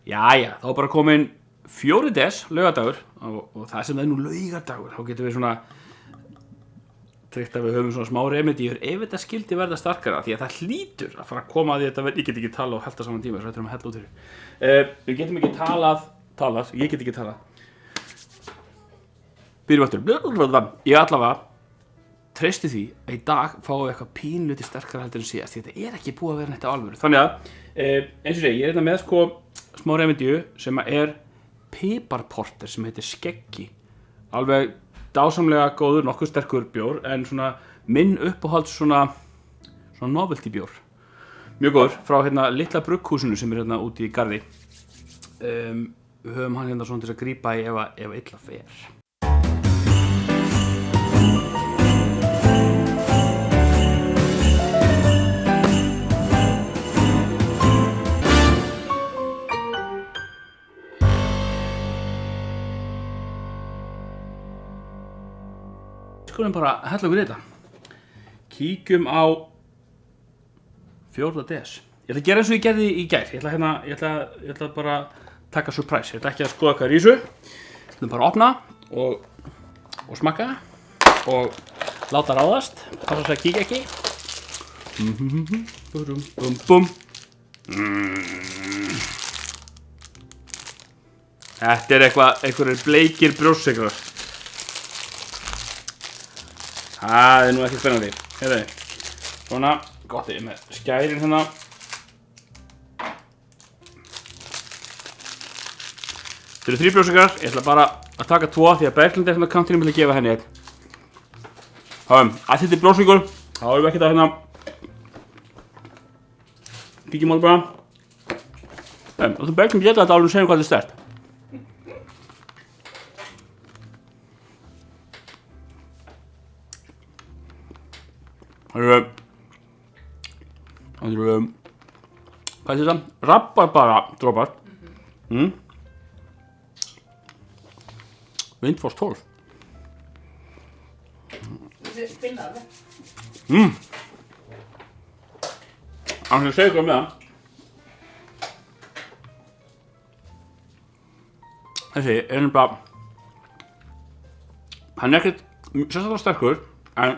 Jæja, þá bara komin 4. des, laugardagur og það sem nú laugardagur, þá getum við svona tryggt að við höfum svona smá remedíur ef þetta skildi verða starkara því að það hlýtur að fara að koma að því að ég get ekki tala og halda saman tíma svo þetta að hella út fyrir. Við getum ekki talað, ég get ekki talað. Byrjum aftur. Ég allavega treysti því að í dag fáum við eitthvað pínluti sterkara heldur en síðast því þetta ekki búið að vera neitt á alvöru. Þannig að, eins og segi, ég með sko smá remedíu sem er piparporter sem heitir Skeggi. Alveg dásamlega góður, nokkuð sterkur bjór en svona minn uppáhalds svona novelty bjór. Mjög góður, frá litla brugghúsinu sem er úti í garði. Við höfum hann svona til að grípa í ef illa fer. Skulum bara hella okkur í þetta. Kíkjum á 4. des. Ég ætla að gera eins og ég gerði í gær. Ég ætla bara að taka surprise. Ég ætla ekki að skoða hvað er í þessu. Ég ætla bara að opna og smakka og láta ráðast. Passa þess að kíkja ekki. Þetta er einhverjir bleikir brjóstsykurar. Það er nú ekki spennandi. Heyrðu, svona, gott ég með skærin hérna. Þetta eru 3 brjóstsykurar, ég ætla bara að taka 2 því að Berglind er kantinum til að gefa henni 1. Að þetta er brjóstsykur, þá erum við ekkert að kíkjum alveg bara. Og þú Berglind geta þetta alveg og segja hvað þetta er sterkt. Það eru, hvað er þetta? Rabarbara dropar. Vindfoss 12. Spinnaði. Þannig að segja ykkur með það. Þessi er bara, hann er ekkert sérstaklega sterkur, en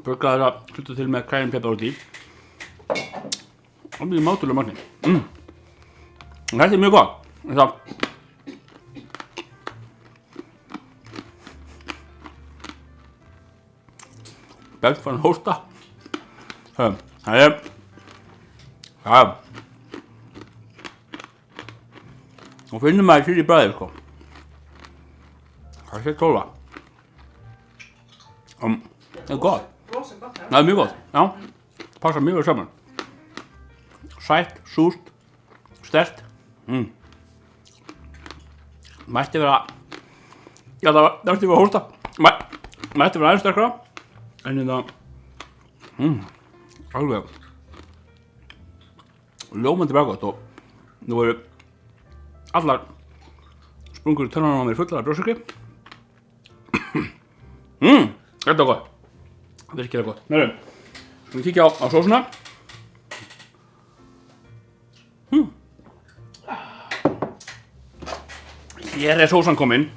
burgaði það að hluta til með kræninpepar út í. Það blir mátulega magni. Þetta er mjög gott. Þetta Belt fann að hósta. Það er og finnum maður fyrir í bragðið sko. Það sé tóla. Það er gott. Það er mjög gott, já. Passa mjög vel saman. Sætt, súrt, sterkt. Mætti vera, já það mætti vera að hósta. Mætti vera aðeins sterkara. En þetta, alveg ljómandi bragðgott og nú eru allar sprungur í tönnunum á mér fullar af brjóstsykri. Þetta er gott. Virkilega gott. Nærðu, skulum kíkja á sósuna. Hér er sósan komin.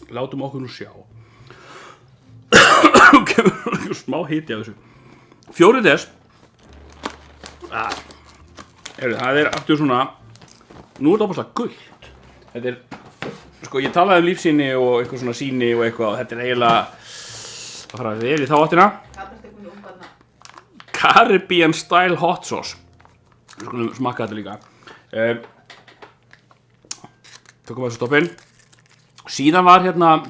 Látum okkur nú sjá. Smá hiti af þessu. 4. des. Það er aftur svona, nú er þetta opaslega gult. Þetta er, sko ég talaði um lífsýni og eitthvað svona sýni og eitthvað og þetta er eiginlega að fara vel í þá áttina. Caribbean style hot sauce. Við skulum smakka þetta líka. Tökum við þessu stoppinn. Síðan var hérna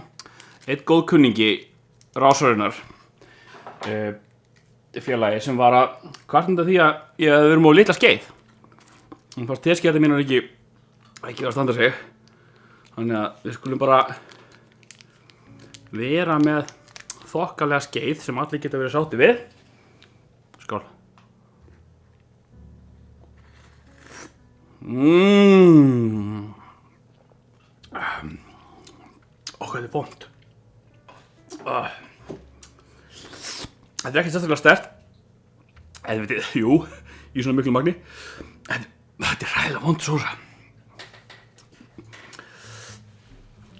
einn góð kunningi Rásarinnar félagi sem var að kvartunda því að ég hefði verið múið litla skeið. Þannig fannst teskeiðar mínar ekki vera að standa sig. Þannig að við skulum bara vera með þokkalega skeið sem allir geta verið sátti við. Skál. Hvað þetta er vont. Þetta er ekki sérstaklega sterkt. eða veit ég, jú, í svona miklu magni. En þetta er hræðilega vond sósa.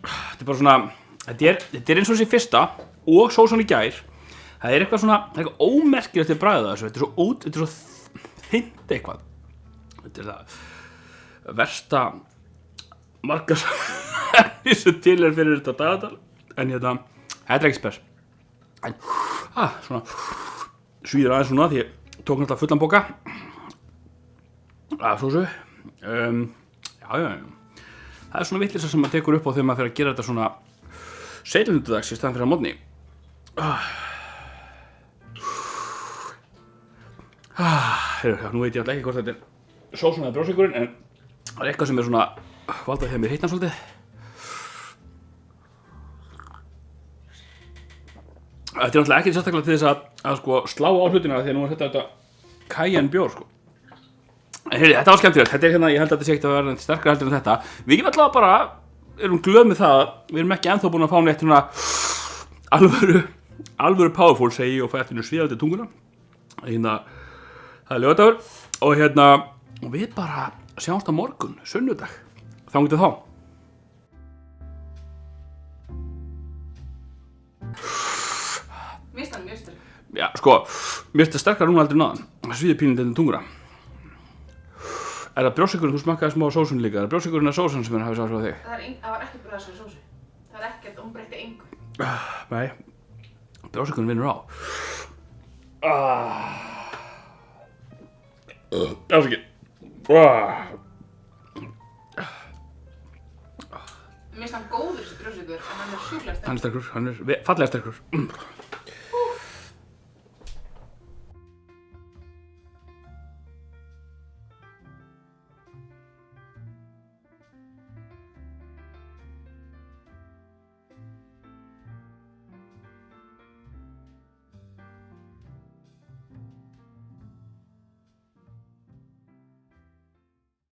Þetta er bara svona, þetta er eins og þessi fyrsta og sósan í gær. Það er eitthvað svona, eitthvað ómerkilegt til bragðið þessu. Þetta er svo þynnt eitthvað. Þetta er það versta markaðsefni sem til er fyrir þetta dagatal. En þetta er ekki spes. En, svona, svíður aðeins svona því ég tók náttúrulega fullan boka af sósu. Já. Það er svona vitleysa sem maður tekur upp á þegar maður fer að gera þetta svona seinlundudags í staðan fyrir að morgni. Nú veit ég alltaf ekki hvort þetta er sósan eða brjóssykurinn, en það er eitthvað sem er svona valdað þegar mér hitnar svolítið. Þetta er náttúrulega ekki sérstaklega til þess að sko slá á hlutina því að nú er þetta Cayenne bjór sko. En heyrðu, þetta var skemmtilegt. Þetta er hérna, ég held að þetta sé ekkert að vera sterkara heldur en þetta. Við getum alltaf bara, erum glöð með það, við erum ekki ennþá búin að fá neitt svona alvöru powerful segi ég og fæ eftir svíða til tunguna. Hérna, það er laugardagur og við bara sjáumst á morgun, sunnudag. Þangað til þá. Mér finnst hann mjög sterk. Já, sko, mér finnst það sterkara núna heldur en áðan. Það svíður pínlítið til tunguna. Er það brjóssykurinn, þú smakkaði smá sósun líka? Er það brjóssykurinn eða sósan sem hafði sátt á þig? Það var ekkert bragð af sósu. Það er ekkert, hún breytti engu. Nei, brjóssykurinn vinnur á. Ásakið. Mér finnst hann góður þessi brjóssykur, en hann er sjúklega sterkur. Hann er sterkur, hann er fallega sterkur.